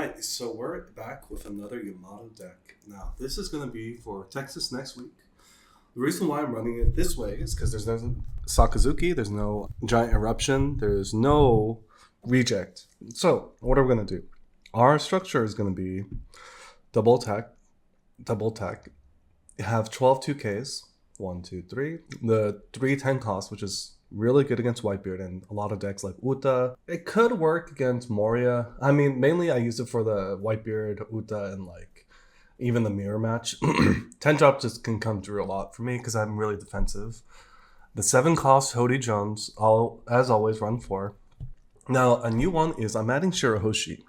Alright, so we're back with another Yamato deck. Now, this is going to be for Texas next week. The reason why I'm running it this way is because there's no Sakazuki, there's no Giant Eruption, there's no Reject. So, what are we going to do? Our structure is going to be double attack. You have 12 2Ks, 1, 2, 3. The 3/10 cost, which is really good against Whitebeard and a lot of decks like Uta. It could work against Moria. I mean, mainly I use it for the Whitebeard, Uta, and like even the mirror match. 10 drop just can come through a lot for me because I'm really defensive. The 7 cost Hody Jones, as always, run 4. Now, a new one is I'm adding Shirahoshi.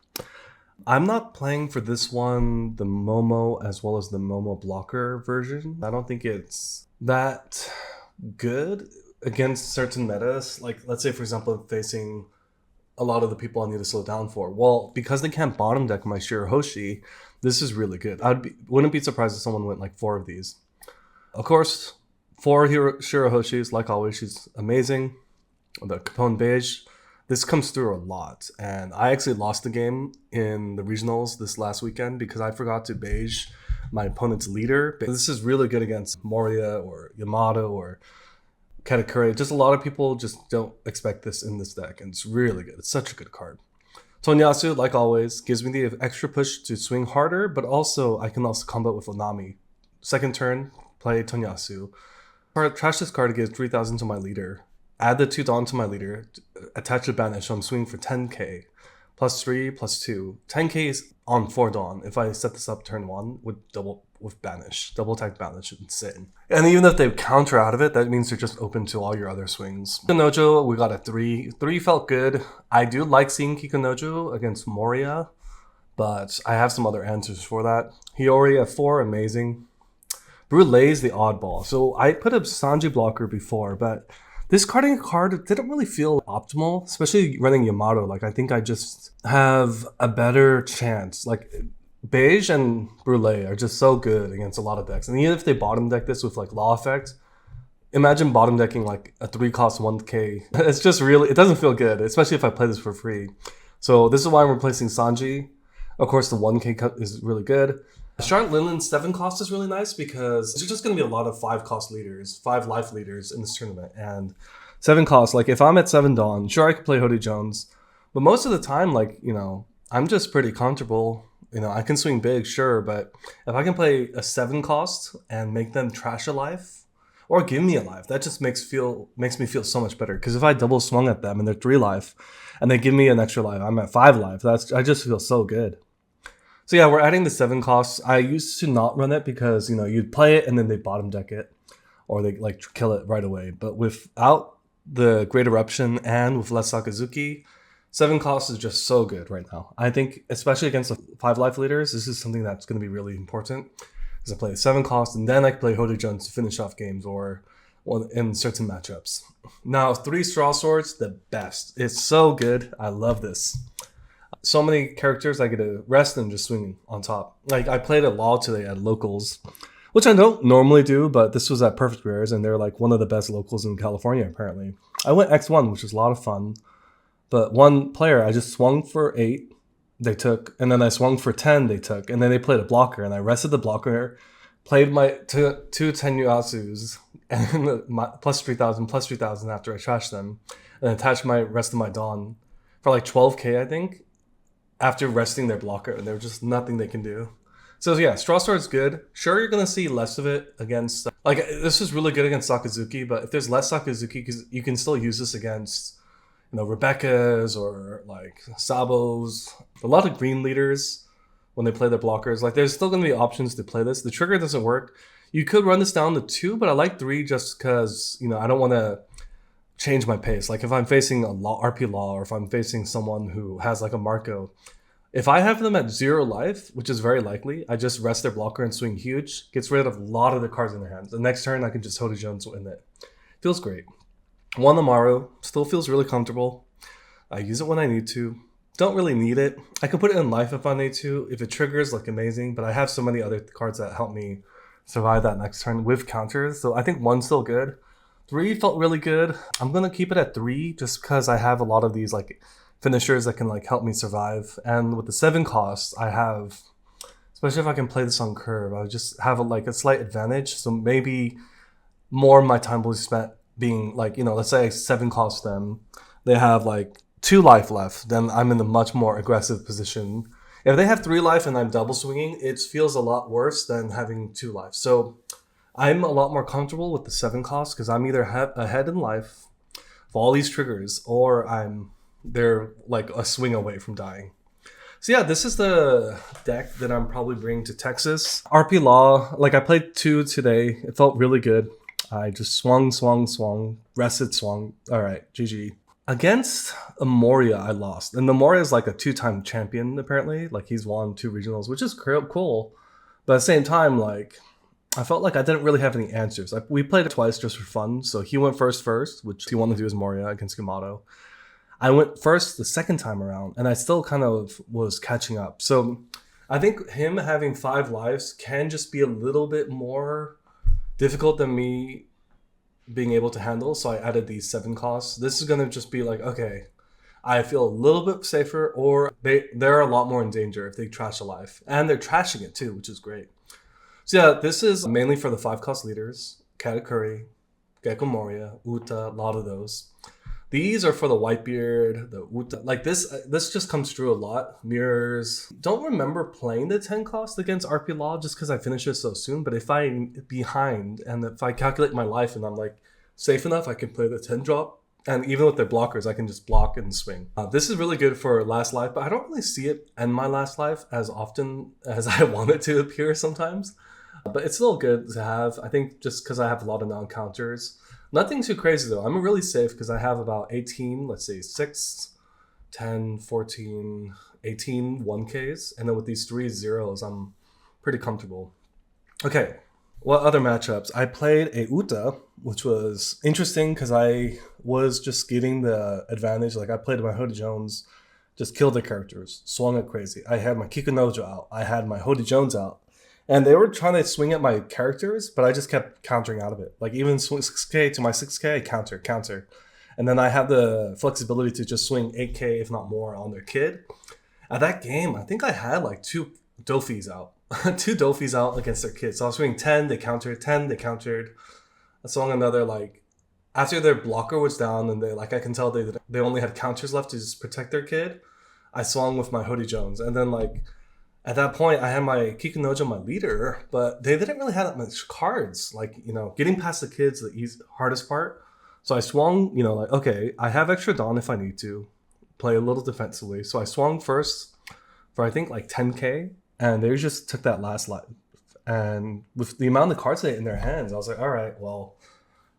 I'm not playing for this one the Momo as well as the Momo blocker version. I don't think it's that good against certain metas. Like, let's say, for example, facing a lot of the people I need to slow down for. Well, because they can't bottom deck my Shirahoshi, this is really good. Wouldn't be surprised if someone went like 4 of these. Of course, 4 Shirahoshis, like always, she's amazing. The Capone Beige. This comes through a lot, and I actually lost the game in the regionals this last weekend because I forgot to beige my opponent's leader. This is really good against Moria or Yamato or Katakuri. Just a lot of people just don't expect this in this deck, and it's really good. It's such a good card. Tonyasu, like always, gives me the extra push to swing harder, but also I can also combo with Onami. Second turn, play Tonyasu. Trash this card to give 3,000 to my leader. Add the 2 Dawn to my leader, attach a banish, so I'm swinging for 10k. Plus 3, plus 2. 10k is on 4 Dawn. If I set this up turn 1 with banish. Double attack banish, insane. And even if they counter out of it, that means they're just open to all your other swings. Kikonojo, we got a 3. 3 felt good. I do like seeing Kikonojo against Moria, but I have some other answers for that. Hiyori at 4, amazing. Brûlé is the oddball. So I put a Sanji blocker before, but this card didn't really feel optimal, especially running Yamato. Like, I think I just have a better chance. Like, Beige and Brûlé are just so good against a lot of decks. And even if they bottom deck this with like Law Effect, imagine bottom decking like a 3 cost 1k. It's just really, it doesn't feel good, especially if I play this for free. So this is why I'm replacing Sanji. Of course, the 1k cut is really good. Charlotte Linden's 7 cost is really nice because there's just going to be a lot of 5 cost leaders, 5 life leaders in this tournament. And 7 cost, like if I'm at 7 Dawn, sure I could play Hody Jones. But most of the time, like, you know, I'm just pretty comfortable. You know, I can swing big, sure. But if I can play a 7 cost and make them trash a life or give me a life, that just makes me feel so much better. Because if I double swung at them and they're 3 life and they give me an extra life, I'm at 5 life. I just feel so good. So yeah, we're adding the 7 costs. I used to not run it because, you know, you'd play it and then they bottom deck it or they like kill it right away. But without the Great Eruption and with less Sakazuki, 7 costs is just so good right now. I think, especially against the 5 life leaders, this is something that's going to be really important. Because I play the 7 cost and then I can play Hody Jones to finish off games or in certain matchups. Now, 3 Straw Swords, the best. It's so good. I love this. So many characters I get to rest and just swing on top. Like, I played a Law today at Locals, which I don't normally do, but this was at Perfect Rares, and they're like one of the best locals in California, apparently. I went X1, which was a lot of fun. But one player, I just swung for 8, they took, and then I swung for 10, they took, and then they played a blocker, and I rested the blocker, played my 2 Tenyuasus, and plus 3,000 after I trashed them, and attached my rest of my Dawn for like 12k, I think. After resting their blocker, and there's just nothing they can do. So yeah, Straw Sword's good. Sure, you're going to see less of it against... Like, this is really good against Sakazuki, but if there's less Sakazuki, because you can still use this against, you know, Rebecca's or, like, Sabos. A lot of green leaders, when they play their blockers, like, there's still going to be options to play this. The trigger doesn't work. You could run this down to 2, but I like 3 just because, you know, I don't want to change my pace. Like if I'm facing a RP Law or if I'm facing someone who has like a Marco, if I have them at 0 life, which is very likely, I just rest their blocker and swing huge, gets rid of a lot of the cards in their hands. The next turn I can just Hody Jones win it. Feels great. 1 Amaru, still feels really comfortable. I use it when I need to. Don't really need it. I can put it in life if I need to. If it triggers, like amazing, but I have so many other cards that help me survive that next turn with counters. So I think 1's still good. 3 felt really good. I'm going to keep it at 3 just because I have a lot of these like finishers that can like help me survive. And with the 7 cost, I have, especially if I can play this on curve, I just have like a slight advantage. So maybe more of my time will be spent being like, let's say I 7 cost them, they have like 2 life left, then I'm in a much more aggressive position. If they have 3 life and I'm double swinging, it feels a lot worse than having 2 life. So I'm a lot more comfortable with the 7 cost because I'm either ahead in life for all these triggers, or they're like a swing away from dying. So yeah, this is the deck that I'm probably bringing to Texas. RP Law, like I played 2 today. It felt really good. I just swung, rested, swung. All right, GG. Against Moria, I lost. And the Moria is like a 2-time champion, apparently. Like he's won 2 regionals, which is cool. But at the same time, like I felt like I didn't really have any answers. Like we played it twice just for fun. So he went first, which he wanted to do as Moria against Yamato. I went first the second time around, and I still kind of was catching up. So I think him having 5 lives can just be a little bit more difficult than me being able to handle. So I added these 7 costs. This is going to just be like, okay, I feel a little bit safer, or they're a lot more in danger if they trash a life. And they're trashing it too, which is great. So yeah, this is mainly for the 5 cost leaders. Katakuri, Gecko Moria, Uta, a lot of those. These are for the Whitebeard, the Uta. Like this just comes through a lot. Mirrors. Don't remember playing the 10 cost against RP Law just because I finished it so soon. But if I'm behind and if I calculate my life and I'm like safe enough, I can play the 10 drop. And even with their blockers, I can just block and swing. This is really good for last life, but I don't really see it end my last life as often as I want it to appear sometimes. But it's still good to have. I think just because I have a lot of non-counters. Nothing too crazy though. I'm really safe because I have about 18, let's see, 6, 10, 14, 18 1Ks. And then with these 3 zeros, I'm pretty comfortable. Okay, what other matchups? I played a Uta, which was interesting because I was just getting the advantage. Like I played my Hody Jones, just killed the characters, swung it crazy. I had my Kikunojo out. I had my Hody Jones out. And they were trying to swing at my characters, but I just kept countering out of it. Like even swing 6K to my 6K, counter. And then I have the flexibility to just swing 8K, if not more, on their kid. At that game, I think I had like 2 Dofis out. 2 Dofis out against their kids. So I was swinging 10, they countered, 10, they countered. I swung another like, after their blocker was down and they like I can tell they only had counters left to just protect their kid, I swung with my Hody Jones. And then like, at that point, I had my Kikunojo, my leader, but they didn't really have that much cards. Like, getting past the kids, the hardest part. So I swung, like, okay, I have extra Dawn if I need to. Play a little defensively. So I swung first for, I think, like 10K. And they just took that last life. And with the amount of cards they had in their hands, I was like, all right, well,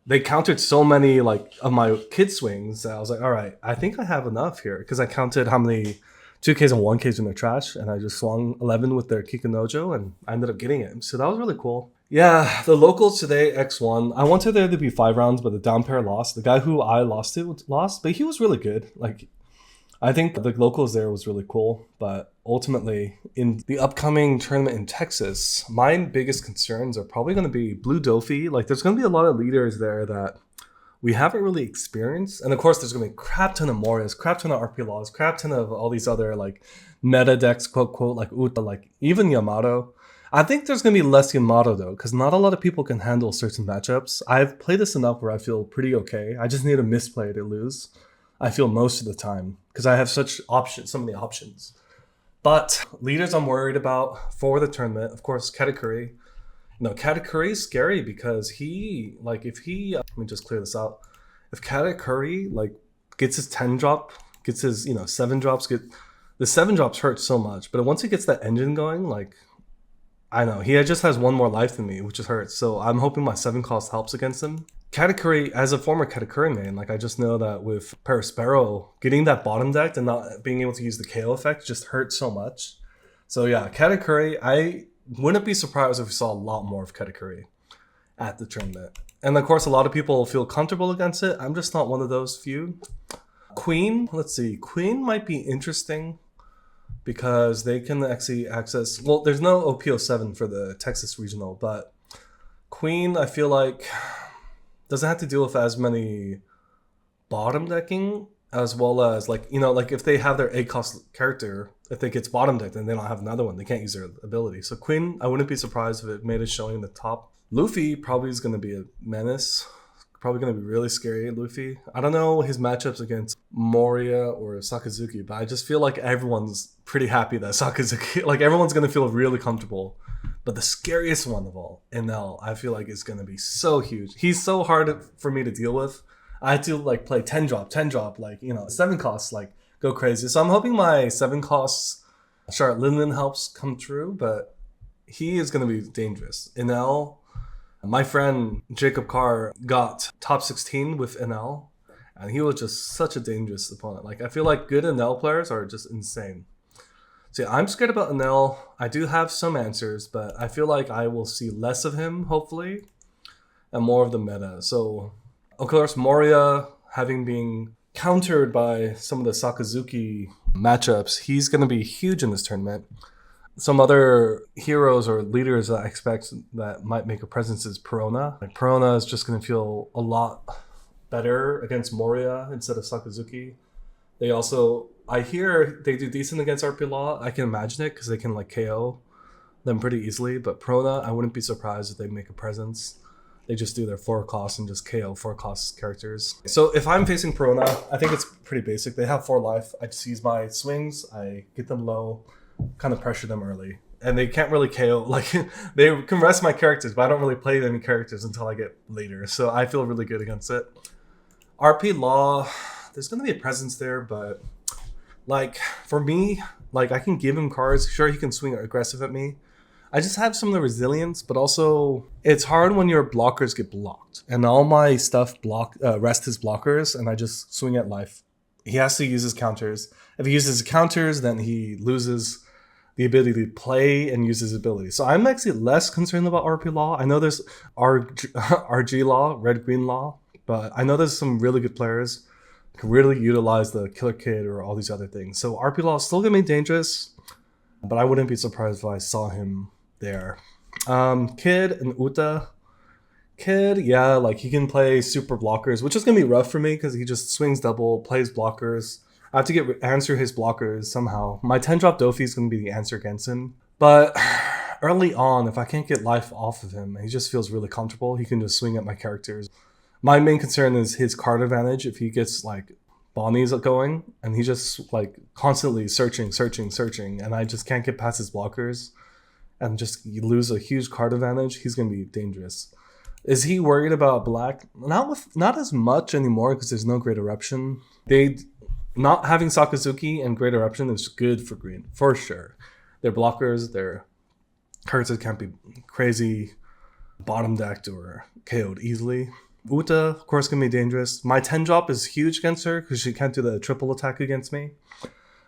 they countered so many, like, of my kid swings that I was like, all right, I think I have enough here. Because I counted how many 2Ks and 1Ks in their trash, and I just swung 11 with their Kikunojo, and I ended up getting it. So that was really cool. Yeah, the locals today, X1. I wanted there to be 5 rounds, but the down pair lost. The guy who I lost to lost, but he was really good. Like, I think the locals there was really cool, but ultimately, in the upcoming tournament in Texas, my biggest concerns are probably going to be Blue Dofi. Like, there's going to be a lot of leaders there that we haven't really experienced. And of course, there's going to be a crap ton of Morias, crap ton of RP Laws, crap ton of all these other like meta decks, quote, quote, like Uta, like even Yamato. I think there's going to be less Yamato though, because not a lot of people can handle certain matchups. I've played this enough where I feel pretty okay. I just need to misplay to lose. I feel most of the time because I have so many options. But leaders I'm worried about for the tournament, of course, Katakuri. Katakuri is scary because let me just clear this out. If Katakuri like gets his 10 drop, gets his 7 drops, the 7 drops hurt so much, but once he gets that engine going, like I know he just has 1 more life than me, which just hurts. So I'm hoping my 7 cost helps against him. Katakuri, as a former Katakuri main, like I just know that with Perispero, getting that bottom decked and not being able to use the KO effect just hurts so much. So yeah, Katakuri, I wouldn't be surprised if we saw a lot more of Katakuri at the tournament. And of course, a lot of people feel comfortable against it. I'm just not one of those few. Queen, let's see. Queen might be interesting because they can actually access... Well, there's no OPO7 for the Texas regional, but Queen, I feel like, doesn't have to deal with as many bottom decking as well as like, you know, like if they have their A cost character, if it gets bottom decked and they don't have another one, they can't use their ability. So Queen, I wouldn't be surprised if it made a showing in the top. Luffy probably is going to be a menace. Probably going to be really scary, Luffy. I don't know his matchups against Moria or Sakazuki, but I just feel like everyone's pretty happy that Sakazuki, like everyone's going to feel really comfortable. But the scariest one of all, NL, I feel like is going to be so huge. He's so hard for me to deal with. I had to like play 10 drop, like, you know, 7 costs, like go crazy. So I'm hoping my 7 costs Charlotte Linden helps come true, but he is going to be dangerous. NL, my friend Jacob Carr got top 16 with NL, and he was just such a dangerous opponent. Like, I feel like good NL players are just insane. So yeah, I'm scared about NL. I do have some answers, but I feel like I will see less of him, hopefully, and more of the meta. So, of course, Moria, having been countered by some of the Sakazuki matchups, he's going to be huge in this tournament. Some other heroes or leaders that I expect that might make a presence is Perona. Like Perona is just going to feel a lot better against Moria instead of Sakazuki. They also, I hear they do decent against RP Law. I can imagine it because they can like KO them pretty easily. But Perona, I wouldn't be surprised if they make a presence. They just do their 4 costs and just KO 4 cost characters. So if I'm facing Perona, I think it's pretty basic. They have 4 life. I just use my swings. I get them low, kind of pressure them early, and they can't really KO. Like they can rest my characters, but I don't really play any characters until I get later. So I feel really good against it. RP Law, there's gonna be a presence there, but like for me, like I can give him cards. Sure, he can swing aggressive at me. I just have some of the resilience, but also it's hard when your blockers get blocked, and all my stuff rest his blockers, and I just swing at life. He has to use his counters. If he uses his counters, then he loses the ability to play and use his ability. So I'm actually less concerned about RP Law. I know there's RG Law, Red Green Law, but I know there's some really good players who can really utilize the Killer Kid or all these other things. So RP Law is still going to be dangerous, but I wouldn't be surprised if I saw him there. Kid and Uta. Kid, yeah, like he can play super blockers, which is going to be rough for me because he just swings double, plays blockers. I have to answer his blockers somehow. My 10 drop Dofi is going to be the answer against him. But early on, if I can't get life off of him, he just feels really comfortable. He can just swing at my characters. My main concern is his card advantage. If he gets like Bonnie's going and he just like constantly searching, and I just can't get past his blockers and just you lose a huge card advantage, he's going to be dangerous. Is he worried about black? Not as much anymore because there's no Great Eruption. Not having Sakazuki and Great Eruption is good for green, for sure. Their blockers, their cards that can't be crazy bottom decked or KO'd easily. Uta, of course, can be dangerous. My 10 drop is huge against her because she can't do the triple attack against me.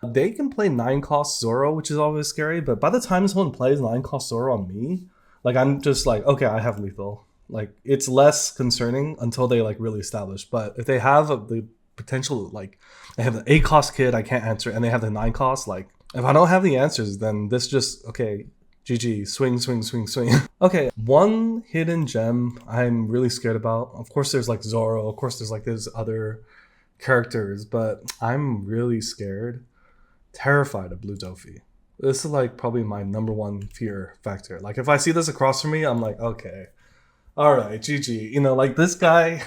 They can play 9 cost Zoro, which is always scary, but by the time someone plays 9 cost Zoro on me, like I'm just like, okay, I have lethal. Like it's less concerning until they like really establish. But if they have the potential, like they have the 8 cost kid I can't answer, and they have the 9 cost, like if I don't have the answers, then this just okay, GG, swing. Okay, one hidden gem I'm really scared about. Of course there's like Zoro, of course there's like those other characters, but I'm really scared, terrified of Blue Dofi. This is like probably my number 1 fear factor. Like if I see this across from me, I'm like, okay, all right, GG. You know, like this guy,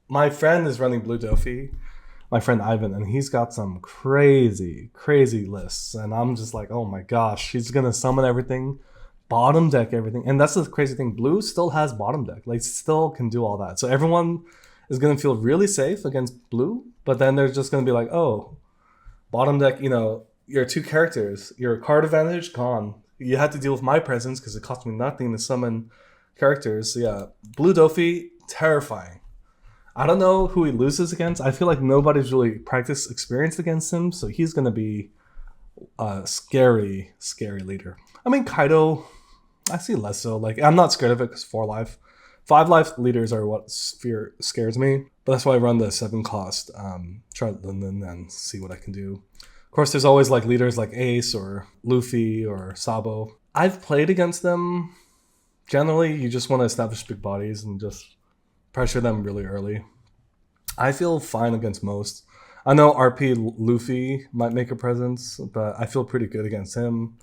my friend is running Blue Dofi, my friend Ivan, and he's got some crazy lists. And I'm just like, oh my gosh, he's going to summon everything, bottom deck everything. And that's the crazy thing. Blue still has bottom deck. Like still can do all that. So everyone is going to feel really safe against blue. But then they're just going to be like, oh, bottom deck, you know, your 2 characters, your card advantage, gone. You had to deal with my presence because it cost me nothing to summon characters. So yeah, Blue Dofi, terrifying. I don't know who he loses against. I feel like nobody's really experienced against him, so he's gonna be a scary leader. I mean, Kaido, I see less so. Like I'm not scared of it because 4 life, 5 life leaders are what scares me. But that's why I run the 7 cost. Try Linden and see what I can do. Of course, there's always like leaders like Ace or Luffy or Sabo. I've played against them. Generally, you just want to establish big bodies and just pressure them really early. I feel fine against most. I know RP Luffy might make a presence, but I feel pretty good against him,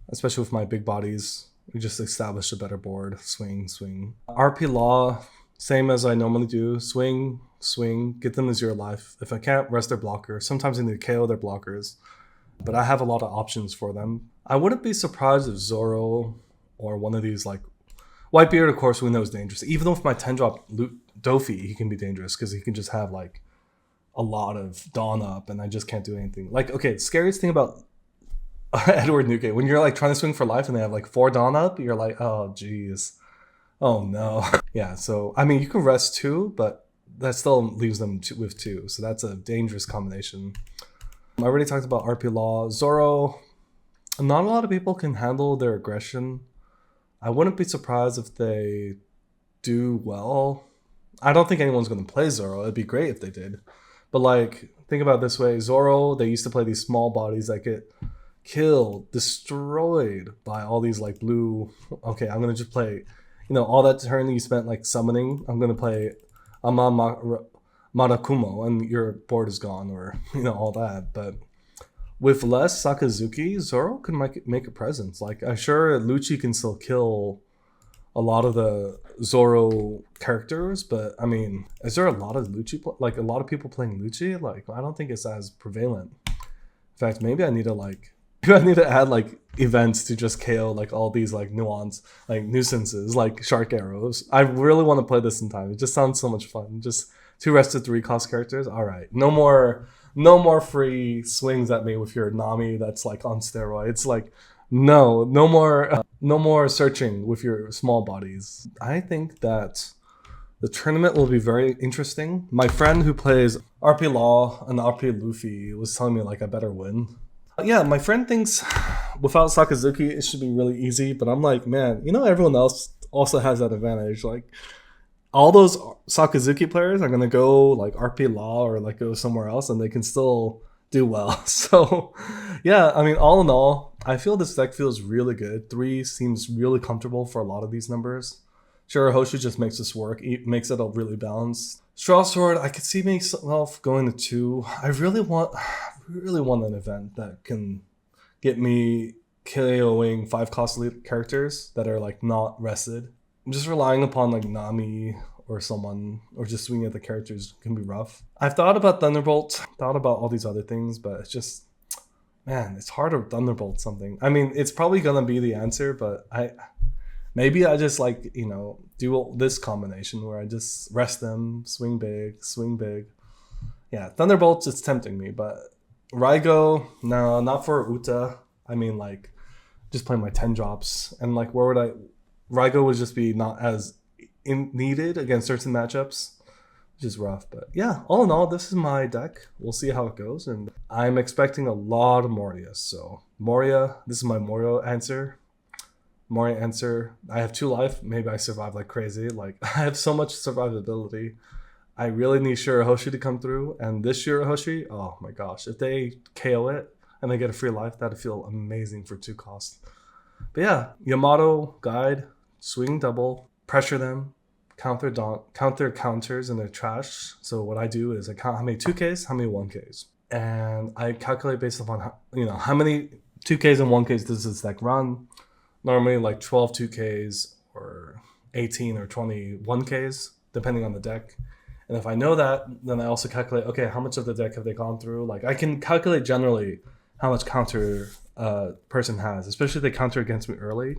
especially with my big bodies. We just established a better board. Swing, swing. RP Law, same as I normally do. Swing, swing, get them to 0 life. If I can't, rest their blocker. Sometimes I need to KO their blockers, but I have a lot of options for them. I wouldn't be surprised if Zoro or one of these, like, Whitebeard, of course, we know is dangerous. Even with my 10-drop Dofi, he can be dangerous because he can just have, like, a lot of Dawn up and I just can't do anything. Like, okay, the scariest thing about Edward Newgate, when you're, like, trying to swing for life and they have, like, 4 Dawn up, you're like, oh, jeez. Oh, no. Yeah, so, I mean, you can rest 2, but that still leaves them with 2. So that's a dangerous combination. I already talked about RP Law. Zoro, not a lot of people can handle their aggression. I wouldn't be surprised if they do well. I don't think anyone's going to play Zoro. It'd be great if they did. But, like, think about it this way. Zoro, they used to play these small bodies that get killed, destroyed by all these, like, blue... Okay, I'm going to just play... You know, all that turn you spent, like, summoning, I'm going to play Marakumo, and your board is gone, or, you know, all that. But with less Sakazuki, Zoro can make a presence. Like, I'm sure Lucci can still kill a lot of the Zoro characters, but I mean, is there a lot of Lucci, like a lot of people playing Lucci? Like, I don't think it's as prevalent. In fact, maybe I need to add like events to just KO like all these like nuisances, like shark arrows. I really want to play this in time. It just sounds so much fun. Just 2 rested 3 cost characters. All right, no more free swings at me with your Nami that's like on steroids. Like, no more searching with your small bodies. I think that the tournament will be very interesting. My friend who plays RP Law and RP Luffy was telling me like I better win. Yeah, my friend thinks without Sakazuki it should be really easy, but I'm like, man, you know, everyone else also has that advantage. Like, all those Sakazuki players are gonna go like RP Law or like go somewhere else, and they can still do well. So, yeah, I mean, all in all, I feel this deck feels really good. 3 seems really comfortable for a lot of these numbers. Sure, Hoshu just makes this work, makes it all really balanced. Straw Sword, I could see myself going to 2. I really want an event that can get me KOing 5 cost characters that are like not rested. I'm just relying upon like Nami or someone, or just swinging at the characters can be rough. I've thought about Thunderbolt, thought about all these other things, but it's just, man, it's hard to Thunderbolt something. I mean, it's probably gonna be the answer, but maybe I just like, you know, do this combination where I just rest them, swing big, swing big. Yeah, Thunderbolts, it's tempting me, but Raigo, no, not for Uta. I mean, like, just play my 10 drops, and like, where would Raigo would just be not as needed against certain matchups, which is rough. But yeah, all in all, this is my deck. We'll see how it goes, and I'm expecting a lot of Moria. So Moria, this is my Moria answer. I have 2 life. Maybe I survive like crazy. Like, I have so much survivability. I really need Shirahoshi to come through, and this Shirahoshi, oh my gosh, if they KO it and they get a free life, that'd feel amazing for 2 costs. But yeah, Yamato guide, swing double, pressure them, counter counters, and they're trash. So what I do is I count how many 2Ks, how many 1Ks, and I calculate based upon how many 2Ks and 1Ks does this deck run. Normally like 12 2Ks or 18 or 20 1Ks, depending on the deck. And if I know that, then I also calculate, okay, how much of the deck have they gone through? Like, I can calculate generally how much counter person has, especially if they counter against me early.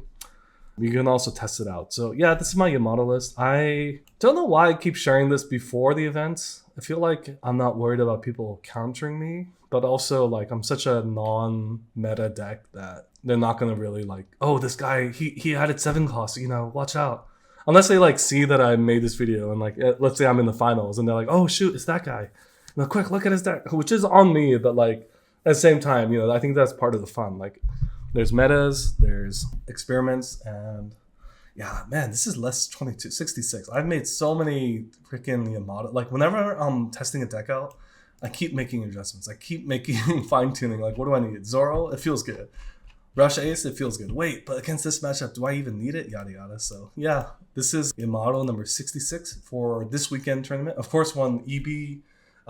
You can also test it out. So yeah, this is my Yamato list. I don't know why I keep sharing this before the events. I feel like I'm not worried about people countering me, but also like I'm such a non-meta deck that they're not gonna really like, oh, this guy, he added 7 costs, watch out. Unless they like see that I made this video and like, let's say I'm in the finals and they're like, oh shoot, it's that guy. Quick, look at his deck, which is on me, but like at the same time, I think that's part of the fun. Like, there's metas, there's experiments, and yeah, man, this is less 66. I've made so many freaking Yamato. Like, whenever I'm testing a deck out, I keep making adjustments. I keep making fine-tuning. Like, what do I need? Zoro, it feels good. Rush Ace, it feels good. Wait, but against this matchup, do I even need it? Yada yada. So yeah, this is Yamato number 66 for this weekend tournament. Of course, one EB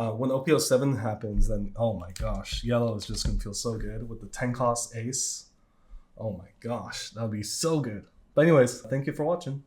When OPO7 happens, then oh my gosh, yellow is just gonna feel so good with the 10 cost ace. Oh my gosh, that would be so good. But anyways, thank you for watching.